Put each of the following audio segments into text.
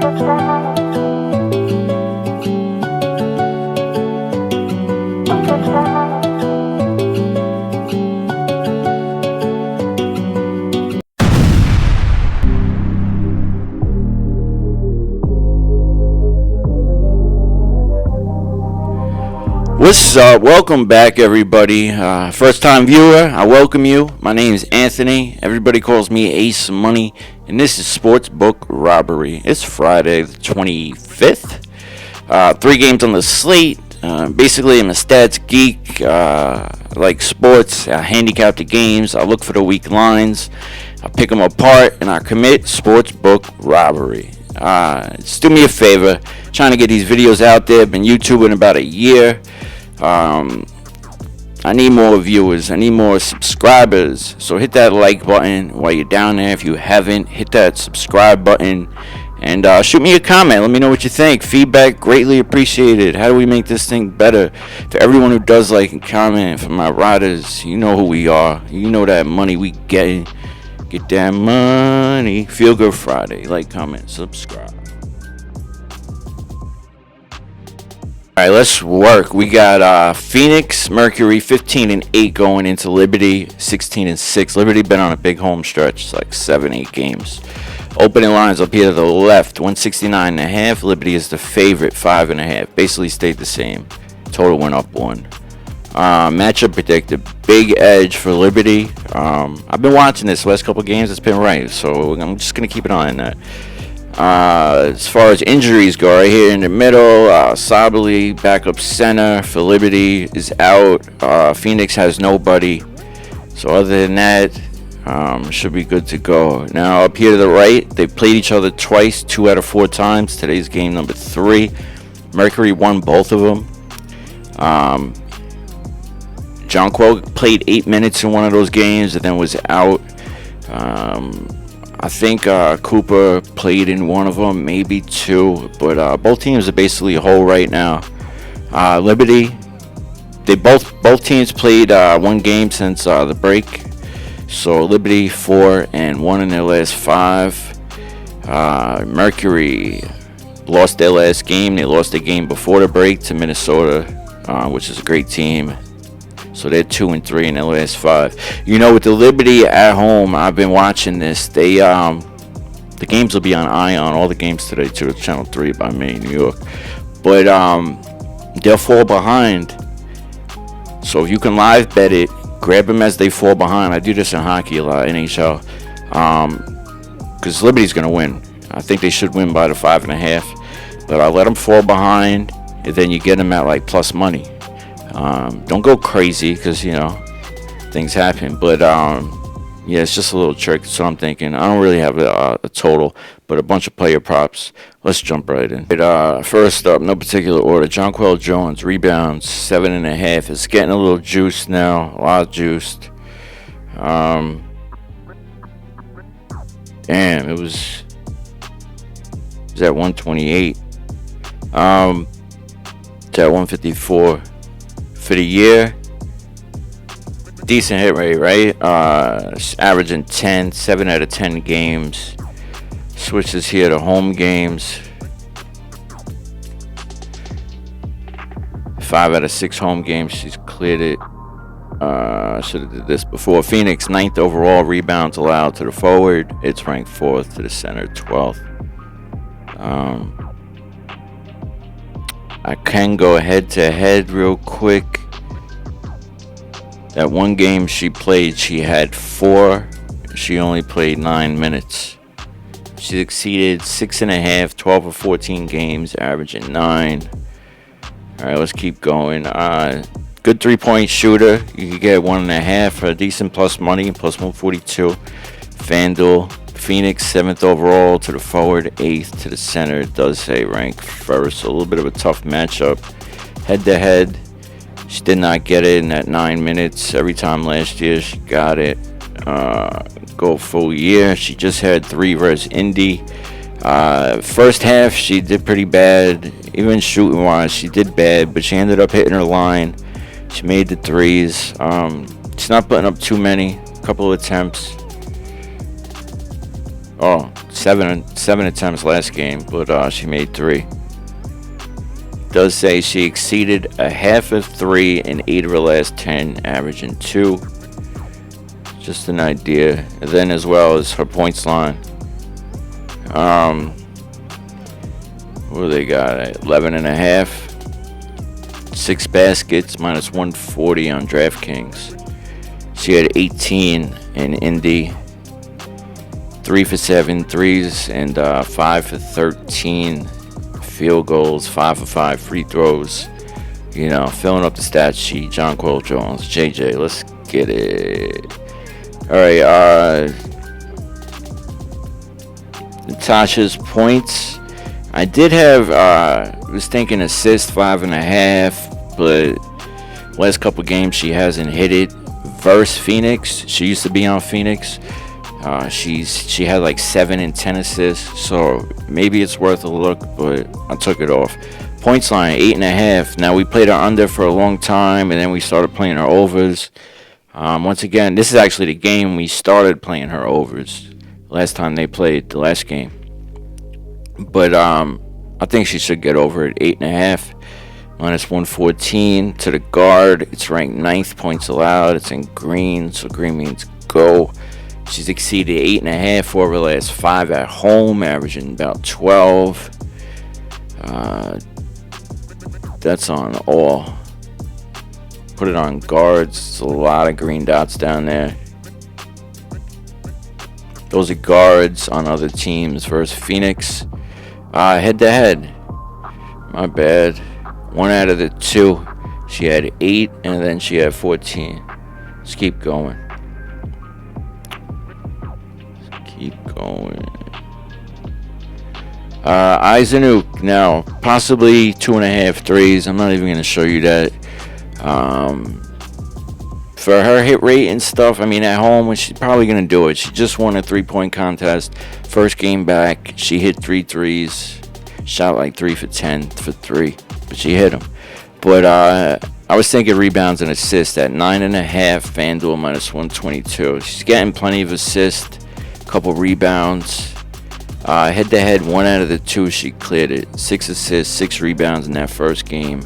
What's up? Welcome back, everybody. First time viewer, I welcome you. My name is Anthony. Everybody calls me Ace Money, and this is SportsBook-Robbery. It's Friday the 25th. 3 games on the slate. Basically, I'm a stats geek. I like sports. I handicap the games. I look for the weak lines. I pick them apart, and I commit SportsBook-Robbery. Just do me a favor. Trying to get these videos out there. Been YouTubing about a year. I need more viewers. I need more subscribers. So hit that like button while you're down there. If you haven't, hit that subscribe button and shoot me a comment. Let me know what you think. Feedback greatly appreciated. How do we make this thing better? For everyone who does like and comment, for my riders, you know who we are. You know that money we getting. Get that money. Feel Good Friday. Like, comment, subscribe. All right, let's work. We got Phoenix, Mercury, 15-8 going into Liberty, 16-6. Liberty been on a big home stretch. It's like 7-8 games. Opening lines up here to the left, 169.5. Liberty is the favorite, 5.5. Basically stayed the same. Total went up 1. Matchup predicted, big edge for Liberty. I've been watching this last couple games. It's been right, so I'm just going to keep an eye on that. As far as injuries go, right here in the middle, Sabali, backup center for Liberty, is out. Phoenix has nobody. So other than that, should be good to go. Now up here to the right, they played each other twice, 2 out of 4 times. Today's game number 3. Mercury won both of them. John Quell played 8 minutes in one of those games and then was out. I think Cooper played in one of them, maybe 2, but both teams are basically whole right now. Liberty, they both teams played 1 game since the break. So Liberty 4-1 in their last 5. Mercury lost their last game. They lost the game before the break to Minnesota, which is a great team. So they're 2-3 in their last 5. You know, with the Liberty at home, I've been watching this. They the games will be on Ion. All the games today too. It's Channel 3 by me in New York. But they'll fall behind. So if you can live bet it, grab them as they fall behind. I do this in hockey a lot, NHL. Because Liberty's gonna win. I think they should win by the 5.5. But I let them fall behind, and then you get them at like plus money. Don't go crazy because, you know, things happen. But, yeah, it's just a little trick. That's what I'm thinking. I don't really have a total, but a bunch of player props. Let's jump right in. First up, no particular order, Jonquel Jones, rebounds, 7.5. It's getting a little juiced now. A lot juiced. Damn, it was at 128. It's at 154. For the year, decent hit rate, right? Averaging 10, 7 out of 10 games. Switches here to home games. 5 out of 6 home games, she's cleared it. Should have did this before. Phoenix, 9th overall rebounds allowed to the forward. It's ranked 4th to the center, 12th. I can go head to head real quick. That one game she played, she had 4. She only played 9 minutes. She exceeded 6.5, 12 or 14 games, averaging 9. All right, let's keep going. Good 3-point shooter. You could get 1.5 for a decent plus money, plus 142. Fanduel. Phoenix, 7th overall to the forward, 8th to the center. It does say rank first. So a little bit of a tough matchup. Head to head, she did not get it in that 9 minutes. Every time last year she got it. Go full year. She just had 3 versus Indy. First half she did pretty bad. Even shooting wise, she did bad, but she ended up hitting her line. She made the 3s. She's not putting up too many. A couple of attempts. Oh, seven attempts last game, but she made 3. Does say she exceeded a half of 3 in 8 of her last 10, averaging 2. Just an idea. And then as well as her points line. What do they got? 11.5. 6 baskets, minus 140 on Draftkings. She had 18 in Indy. 3 for 7 threes and 5 for 13 field goals, 5 for 5 free throws. You know, filling up the stat sheet. John Quill Jones, JJ, let's get it. All right, Natasha's points. I did have, was thinking assist 5.5, but last couple games she hasn't hit it. Versus Phoenix, she used to be on Phoenix. She had like 7 and 10 assists, so maybe it's worth a look, but I took it off. Points line 8.5. Now we played her under for a long time, and then we started playing her overs. Once again, this is actually the game we started playing her overs. Last time they played, the last game. But I think she should get over it. 8.5. Minus 114 to the guard. It's ranked 9th points allowed. It's in green, so green means go. She's exceeded 8.5 for her last 5 at home, averaging about 12. That's on all. Put it on guards. It's a lot of green dots down there. Those are guards on other teams versus Phoenix. Head to head. My bad. 1 out of the 2. She had 8 and then she had 14. Let's keep going. Eisenuk now possibly 2.5 threes. I'm not even going to show you that. For her hit rate and stuff, I mean, at home, she's probably going to do it. She just won a 3-point contest. First game back, she hit 3 threes. Shot like 3 for 10 for 3, but she hit them. But I was thinking rebounds and assists at 9.5. Fanduel minus 122. She's getting plenty of assists, couple rebounds. Head to head, 1 out of the 2 she cleared it. 6 assists, 6 rebounds in that first game.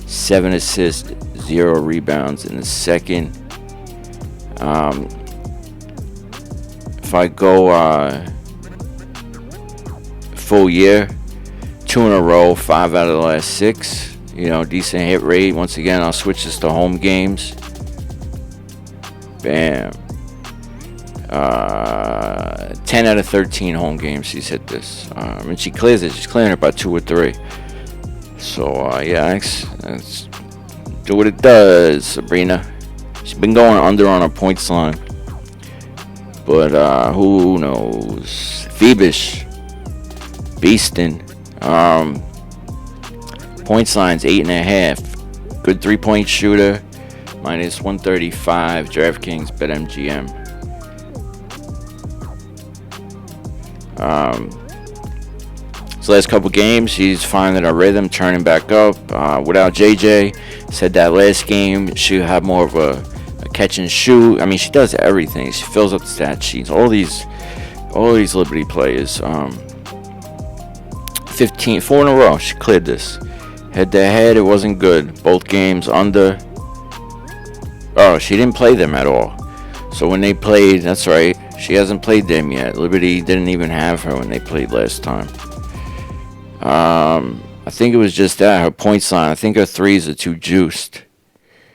7 assists, 0 rebounds in the second. If I go full year, 2 in a row, 5 out of the last 6. You know, decent hit rate. Once again, I'll switch this to home games. Bam. 10 out of 13 home games she's hit this. And she clears it. She's clearing it by 2 or 3. So, yeah, let's do what it does, Sabrina. She's been going under on her points line. But, who knows? Phoebus. Beastin'. Points line's 8.5. Good 3-point shooter. Minus 135. Draftkings, BetMGM. So last couple games, she's finding her rhythm, turning back up. Without JJ, said that last game she'll have more of a catch and shoot. I mean, she does everything. She fills up the stat sheets. All these Liberty players. 4 in a row. She cleared this. Head to head, it wasn't good. Both games under. Oh, she didn't play them at all. So when they played, that's right. She hasn't played them yet. Liberty didn't even have her when they played last time. I think it was just that. Her points line. I think her threes are too juiced.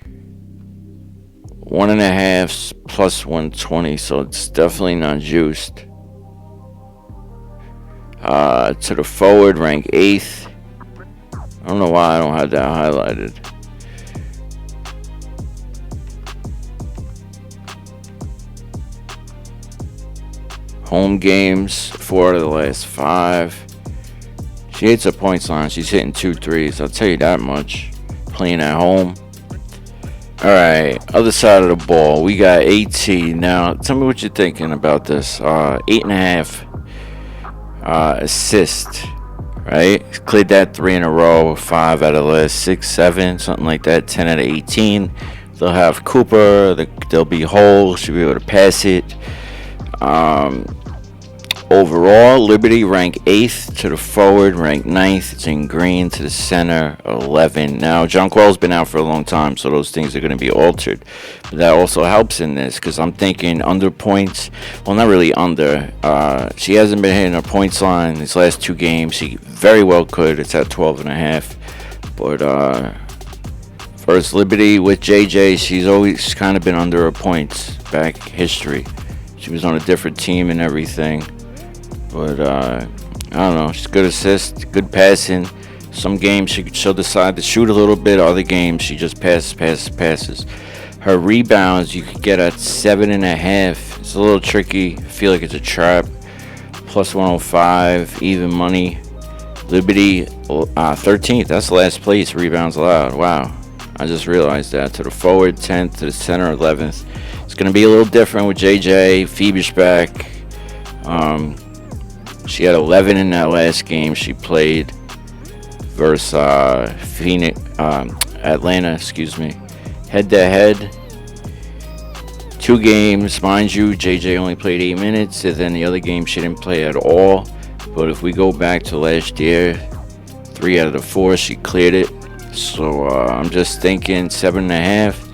1.5 plus 120, so it's definitely not juiced. To the forward, rank 8th. I don't know why I don't have that highlighted. Home games, 4 out of the last 5. She hits her points line. She's hitting 2 threes. I'll tell you that much. Playing at home. Alright, other side of the ball. We got AT. Now, tell me what you're thinking about this. 8.5 assist. Right? Cleared that 3 in a row. 5 out of the last 6, 7. Something like that. 10 out of 18. They'll have Cooper. There'll be holes. She'll be able to pass it. Overall, Liberty ranked 8th to the forward, ranked 9th. It's in green to the center, 11. Now, Jonquel's been out for a long time, so those things are going to be altered. But that also helps in this because I'm thinking under points. Well, not really under. She hasn't been hitting her points line these last 2 games. She very well could. It's at 12.5. But first, Liberty with JJ, she's always kind of been under her points back history. She was on a different team and everything. But, I don't know. She's good assist, good passing. Some games she'll decide to shoot a little bit. Other games she just passes. Her rebounds you could get at 7.5. It's a little tricky. I feel like it's a trap. Plus 105, even money. Liberty, 13th. That's last place. Rebounds allowed. Wow. I just realized that. To the forward, 10th. To the center, 11th. It's going to be a little different with JJ. Phoebe's back. She had 11 in that last game she played versus Atlanta, head-to-head. 2 games, mind you, JJ only played 8 minutes, and then the other game she didn't play at all. But if we go back to last year, 3 out of the 4 she cleared it. So I'm just thinking 7.5.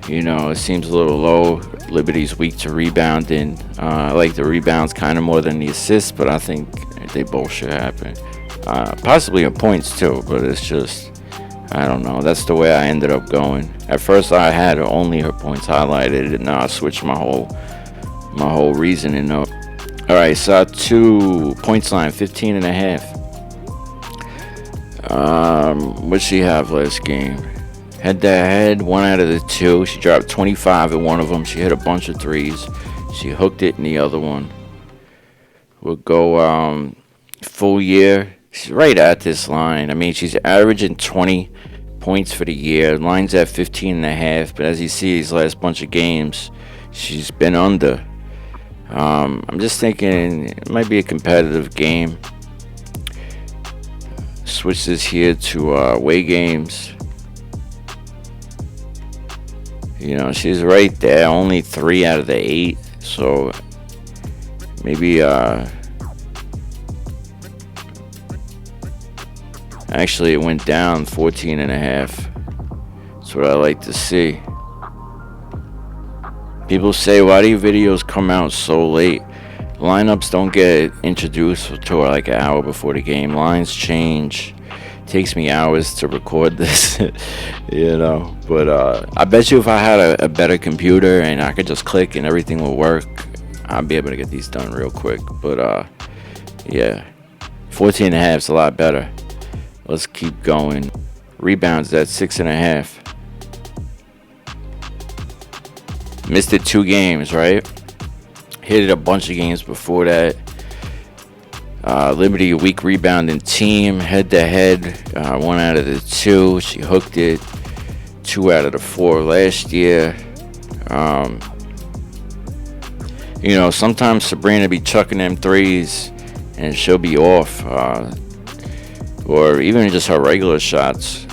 You know, it seems a little low. Liberty's weak to rebounding. I like the rebounds kind of more than the assists, but I think they both should happen. Possibly in points too, but it's just, I don't know. That's the way I ended up going. At first I had only her points highlighted, and now I switched my whole reasoning up. All right, so 2 points line, 15.5. What'd she have last game? Head-to-head, 1 out of the 2. She dropped 25 in one of them. She hit a bunch of threes. She hooked it in the other one. We'll go full year. She's right at this line. I mean, she's averaging 20 points for the year. Line's at 15.5. But as you see, these last bunch of games, she's been under. I'm just thinking it might be a competitive game. Switch this here to away games. You know, she's right there. Only 3 out of the 8. So maybe actually it went down 14.5. That's what I like to see. People say, why do your videos come out so late? Lineups don't get introduced until like an hour before the game. Lines change. Takes me hours to record this. You know, but I bet you if I had a better computer and I could just click and everything will work, I'd be able to get these done real quick. But yeah, 14.5 is a lot better. Let's keep going. Rebounds at 6.5. Missed it 2 games, right? Hit it a bunch of games before that. Liberty, a weak rebounding team. Head-to-head, 1 out of the 2. She hooked it. 2 out of the 4 last year. You know, sometimes Sabrina be chucking them threes and she'll be off. Or even just her regular shots.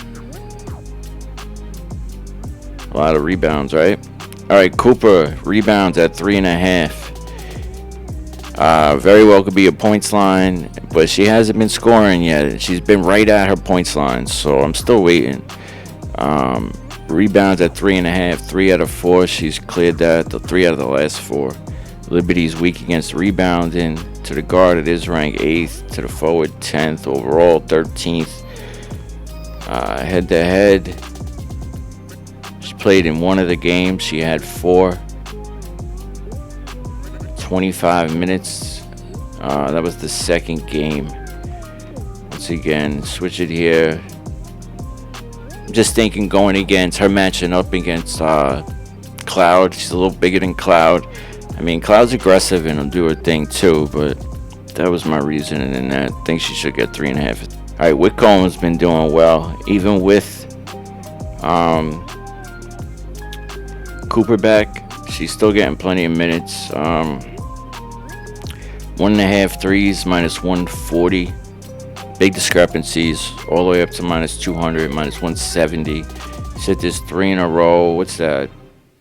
A lot of rebounds, right? All right, Cooper, rebounds at 3.5. Very well could be a points line, but she hasn't been scoring yet. She's been right at her points line, so I'm still waiting. Rebounds at 3.5, 3 out of 4. She's cleared that. The 3 out of the last 4. Liberty's weak against rebounding. To the guard, it is ranked 8th. To the forward, 10th. Overall, 13th. Head-to-head, she played in one of the games. She had 4. 25 minutes. That was the second game. Once again, switch it here. I'm just thinking going against her, matching up against Cloud. She's a little bigger than Cloud. I mean, Cloud's aggressive and will do her thing too, but that was my reasoning in that. I think she should get 3.5. All right, Whitcomb's been doing well, even with Cooper back. She's still getting plenty of minutes. 1.5 threes, minus 140. Big discrepancies, all the way up to minus 200, minus 170. Hit this 3 in a row. What's that?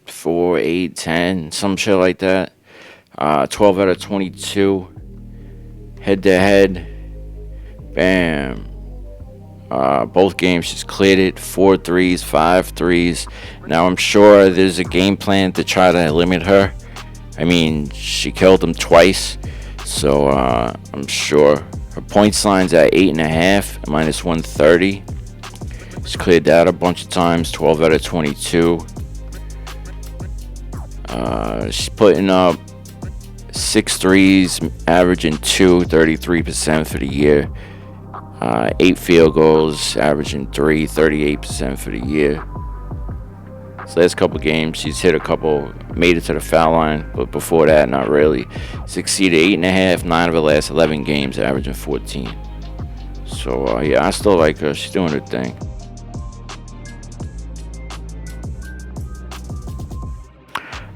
4, 8, 10, some shit like that. 12 out of 22. Head to head, bam. Both games she's cleared it. 4 threes, 5 threes. Now I'm sure there's a game plan to try to limit her. I mean, she killed him twice, so I'm sure her points line's at 8.5, minus 130. She's cleared that a bunch of times, 12 out of 22. She's putting up 6 threes, averaging 33% for the year. 8 field goals, averaging 3, 38% for the year. So last couple games, she's hit a couple, made it to the foul line, but before that, not really. Succeeded 8.5, 9 of her last 11 games, averaging 14. So yeah, I still like her. She's doing her thing.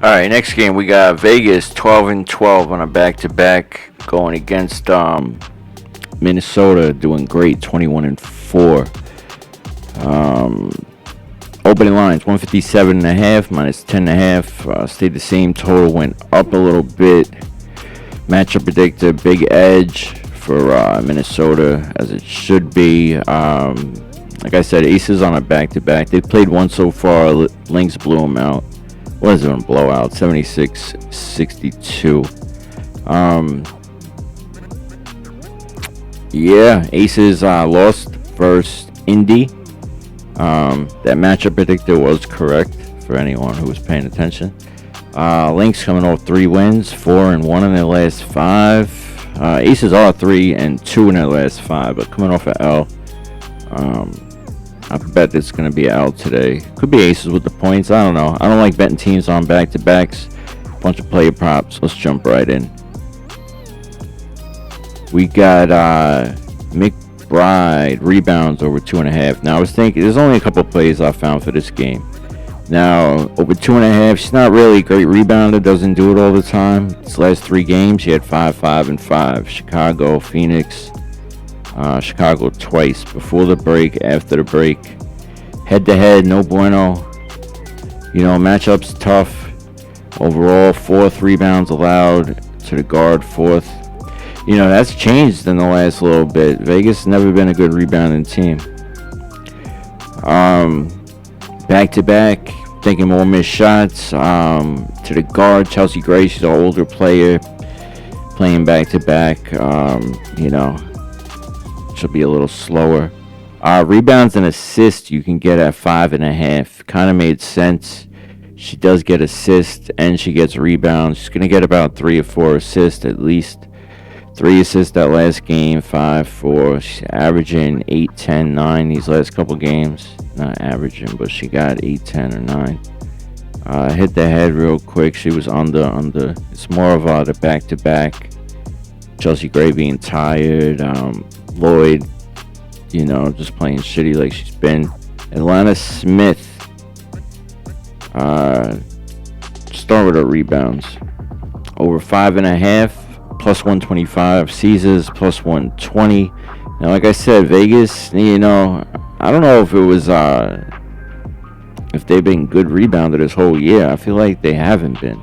All right, next game we got Vegas 12-12 on a back-to-back, going against Minnesota, doing great, 21-4. Opening lines 157.5 minus 10.5. Stayed the same. Total went up a little bit. Matchup predictor, big edge for Minnesota, as it should be. Like I said, Aces on a back-to-back. They played one so far. Lynx blew them out. What is it, a blowout? 76-62. Yeah, Aces lost versus Indy. That matchup predictor was correct for anyone who was paying attention. Lynx coming off 3 wins, 4-1 in their last 5. Aces are 3-2 in their last 5, but coming off an L. I bet it's going to be an L today. Could be Aces with the points. I don't know. I don't like betting teams on back-to-backs. Bunch of player props. Let's jump right in. We got McBride rebounds over 2.5. Now I was thinking there's only a couple plays I found for this game. Now over 2.5, she's not really a great rebounder. Doesn't do it all the time. This last 3 games she had 5, 5, and 5. Chicago, Phoenix. Chicago twice before the break, after the break. Head to head, no bueno. You know, matchups tough. Overall, 4th rebounds allowed to the guard, 4th. You know, that's changed in the last little bit. Vegas has never been a good rebounding team. Back to back, taking more missed shots. To the guard, Chelsea Gray, she's an older player, playing back to back. You know, she'll be a little slower. Rebounds and assists you can get at 5.5. Kind of made sense. She does get assists and she gets rebounds. She's going to get about 3 or 4 assists at least. 3 assists that last game, 5, 4. She's averaging 8, 10, 9 these last couple games. Not averaging, but she got 8, 10, or 9. Hit the head real quick. She was under. It's more of the back-to-back. Chelsea Gray being tired. Lloyd, you know, just playing shitty like she's been. Atlanta Smith. Start with her rebounds. Over 5.5. Plus 125. Caesars plus 120. Now, like I said, Vegas, you know, I don't know if it was if they've been good rebounder this whole year. I feel like they haven't been.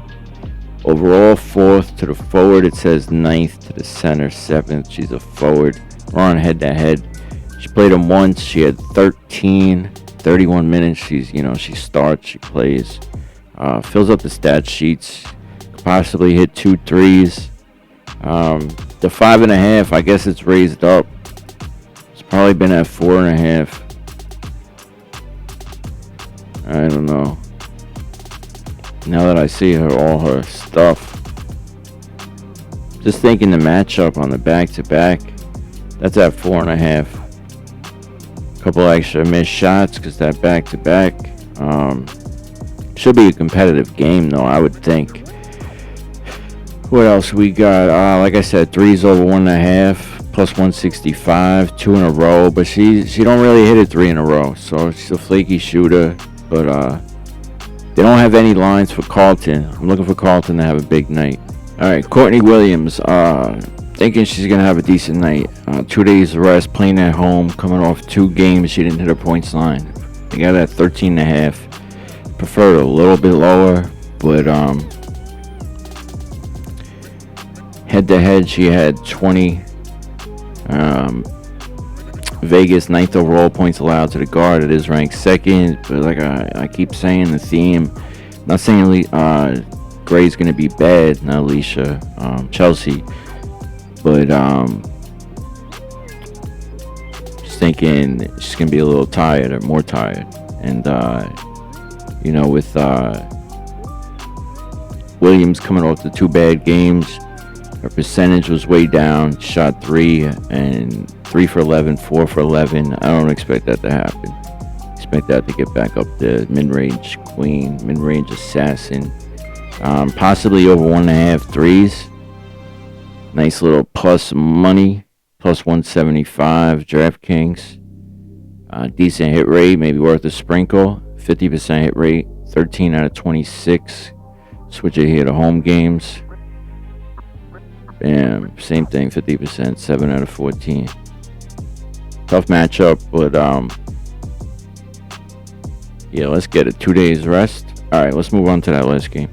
Overall, 4th to the forward. It says 9th to the center, 7th. She's a forward. We're on head to head. She played him once. She had 31 minutes. She's, you know, she starts, she plays, fills up the stat sheets. Could possibly hit 2 threes. The 5.5, I guess it's raised up. It's probably been at 4.5. I don't know. Now that I see all her stuff, just thinking the matchup on the back-to-back, that's at 4.5. Couple extra missed shots because that back-to-back. Should be a competitive game though, I would think. What else we got? Like I said, 3s over 1.5, plus 165, 2 in a row. But she don't really hit it 3 in a row, so she's a flaky shooter. But they don't have any lines for Carlton. I'm looking for Carlton to have a big night. All right, Courtney Williams. Thinking she's gonna have a decent night. 2 days of rest, playing at home, coming off 2 games. She didn't hit her points line. They got at 13.5. Preferred a little bit lower, but head to head, she had 20 Vegas, ninth overall points allowed to the guard. It is ranked second, but like I keep saying, the theme. Not saying Gray's going to be bad, not Alicia, Chelsea, but just thinking she's going to be a little tired or more tired. And, with Williams coming off the 2 bad games, her percentage was way down. Shot 3 and 3 for 11, 4 for 11. I don't expect that to happen. Expect that to get back up to mid-range queen, mid-range assassin. Possibly over 1.5 threes. Nice little plus money. Plus 175. Draftkings. Decent hit rate. Maybe worth a sprinkle. 50% hit rate. 13 out of 26. Switch it here to home games. Bam. Same thing. 50%. 7 out of 14. Tough matchup, but yeah, let's get it. 2 days rest. All right, let's move on to that last game.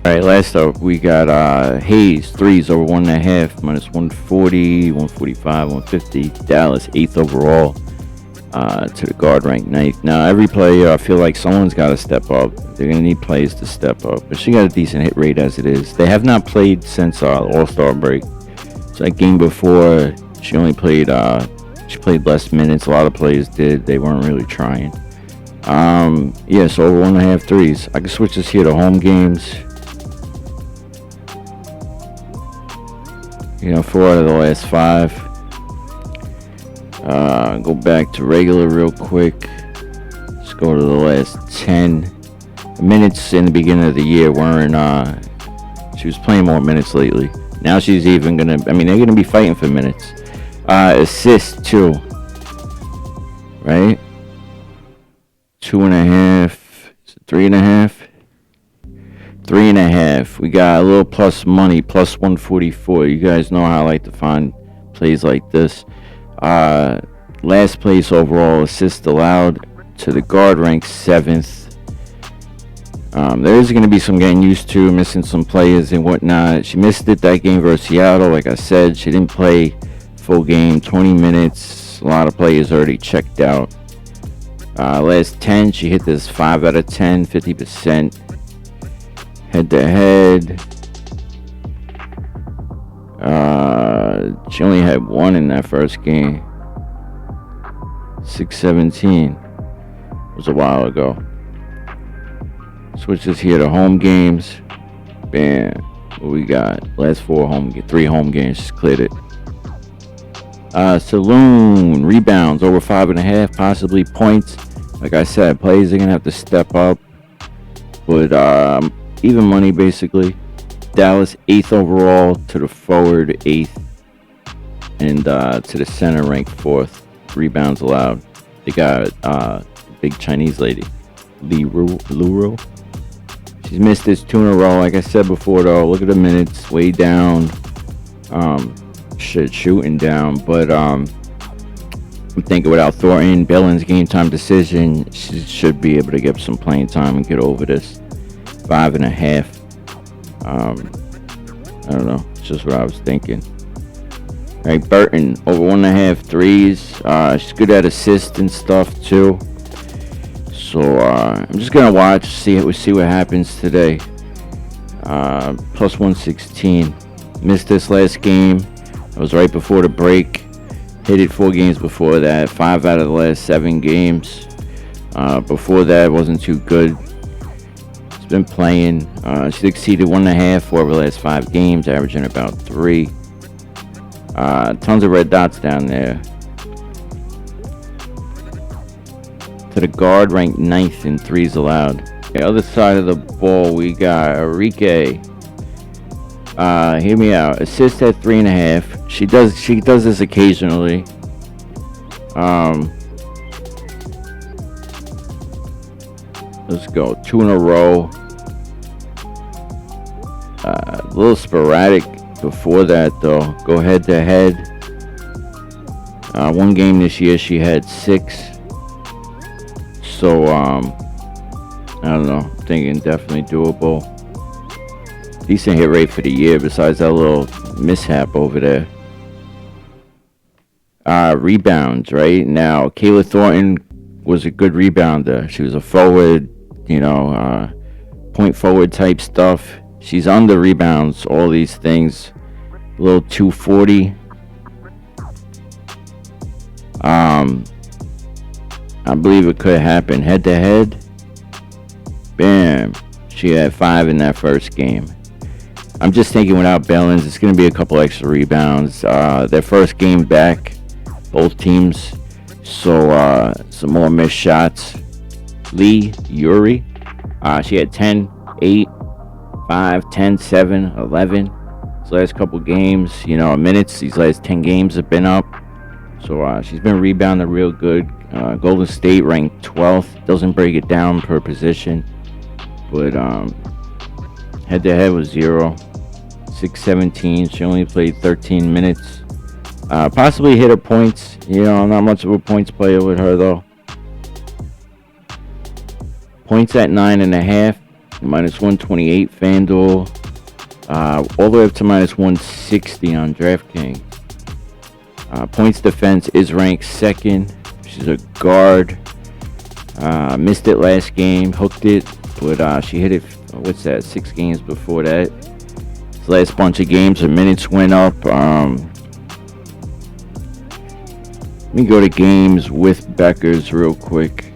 All right, last up, we got Hayes, threes over 1.5, minus 140, 145, 150. Dallas, 8th overall to the guard, ranked 9th. Now, every player, I feel like someone's got to step up. They're going to need players to step up. But she got a decent hit rate as it is. They have not played since All-Star break. So that game before, she only played, she played less minutes. A lot of players did. They weren't really trying. Yeah, so over 1.5 threes. I can switch this here to home games. 4 out of the last 5. Go back to regular real quick. Let's go to the last 10. The minutes in the beginning of the year weren't, she was playing more minutes lately. Now she's even they're gonna be fighting for minutes. Assists, 2. Right? 2.5. 3.5. 3.5. We got a little plus money, plus 144. You guys know how I like to find plays like this. Last place overall assist allowed to the guard, ranked 7th. There is going to be some getting used to, missing some players and whatnot. She missed it that game versus Seattle. Like I said, she didn't play full game, 20 minutes. A lot of players already checked out. Last 10, she hit this 5 out of 10, 50%. Head to head. She only had 1 in that first game. 6-17 was a while ago. Switch this here to home games. Bam. What we got? Last 3 home games. Just cleared it. Saloon rebounds over 5.5, possibly points. Like I said, players are gonna have to step up. But even money basically. Dallas 8th overall to the forward 8th, and to the center ranked 4th. Rebounds allowed. They got big Chinese lady, Luro. She's missed this 2 in a row. Like I said before, though, look at the minutes, way down. Shooting down. But I'm thinking without Thornton, Billings game time decision, she should be able to get some playing time and get over this 5.5. I don't know. It's just what I was thinking. All right, Burton over 1.5 threes. She's good at assists and stuff too. So I'm just gonna watch, see what happens today. Plus 116. Missed this last game. It was right before the break. Hit it 4 games before that. 5 out of the last 7 games. Before that, wasn't too good. She's been playing. She exceeded 1.5 for the last 5 games, averaging about 3. Tons of red dots down there. To the guard, ranked 9th in threes allowed. The other side of the ball, we got Enrique. Hear me out. Assist at 3.5. She does this occasionally. Let's go. 2 in a row. A little sporadic before that, though. Go head to head. 1 game this year, she had 6. So, I don't know. I'm thinking definitely doable. Decent hit rate for the year, besides that little mishap over there. Rebounds, right? Now, Kayla Thornton was a good rebounder. She was a forward, point forward type stuff. She's under rebounds, all these things. A little 240. I believe it could happen. Head to head. Bam. She had 5 in that first game. I'm just thinking without Bellins, it's going to be a couple extra rebounds. Their first game back, both teams. So some more missed shots. Lee Yuri. She had 10, 8, 5, 10, 7, 11. These last couple games, minutes. These last 10 games have been up. So she's been rebounding real good. Golden State ranked 12th. Doesn't break it down per position. But head to head was 0. 6-17. She only played 13 minutes. Possibly hit her points. I'm not much of a points player with her, though. Points at 9.5. Minus 128 Fanduel. All the way up to minus 160 on Draftkings. Points defense is ranked 2nd. She's a guard. Missed it last game. Hooked it. But she hit it, 6 games before that. This last bunch of games, her minutes went up. Let me go to games with Beckers real quick.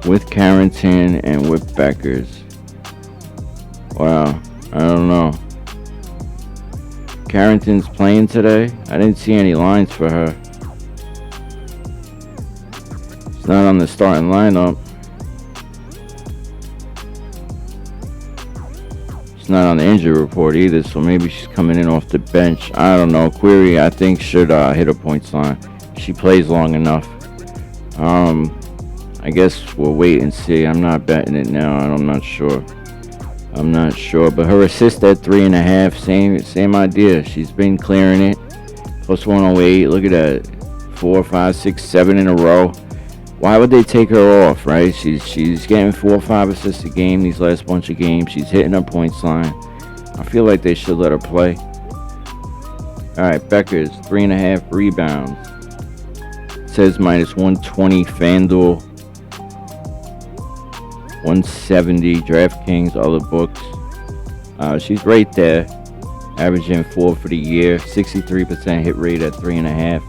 With Carrington and with Beckers. Wow, I don't know. Carrington's playing today. I didn't see any lines for her. She's not on the starting lineup. She's not on the injury report either, so maybe she's coming in off the bench. I don't know. Query, I think, should hit a points line. She plays long enough. I guess we'll wait and see. I'm not betting it now. I'm not sure. But her assist at 3.5, same idea. She's been clearing it. Plus 108. Look at that. 4, 5, 6, 7 in a row. Why would they take her off, right? She's getting 4 or 5 assists a game these last bunch of games. She's hitting her points line. I feel like they should let her play. All right, Beckers, 3.5 rebounds. It says minus 120 Fanduel. 170 Draftkings, other books. She's right there, averaging 4 for the year. 63% hit rate at 3.5.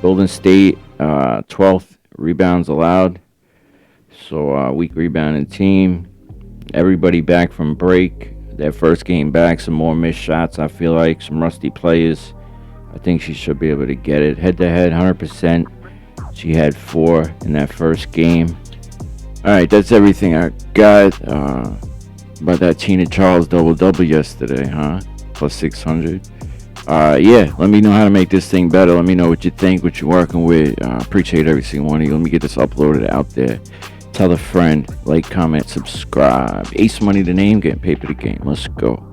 Golden State, 12th rebounds allowed. So weak rebounding team. Everybody back from break. Their first game back. Some more missed shots. I feel like some rusty players. I think she should be able to get it. Head to head, 100%. She had 4 in that first game. Alright, that's everything I got about that Tina Charles double-double yesterday, huh? Plus 600. Yeah, let me know how to make this thing better. Let me know what you think, what you're working with. Appreciate every single one of you. Let me get this uploaded out there. Tell a friend, like, comment, subscribe. Ace Money the name, getting paid for the game. Let's go.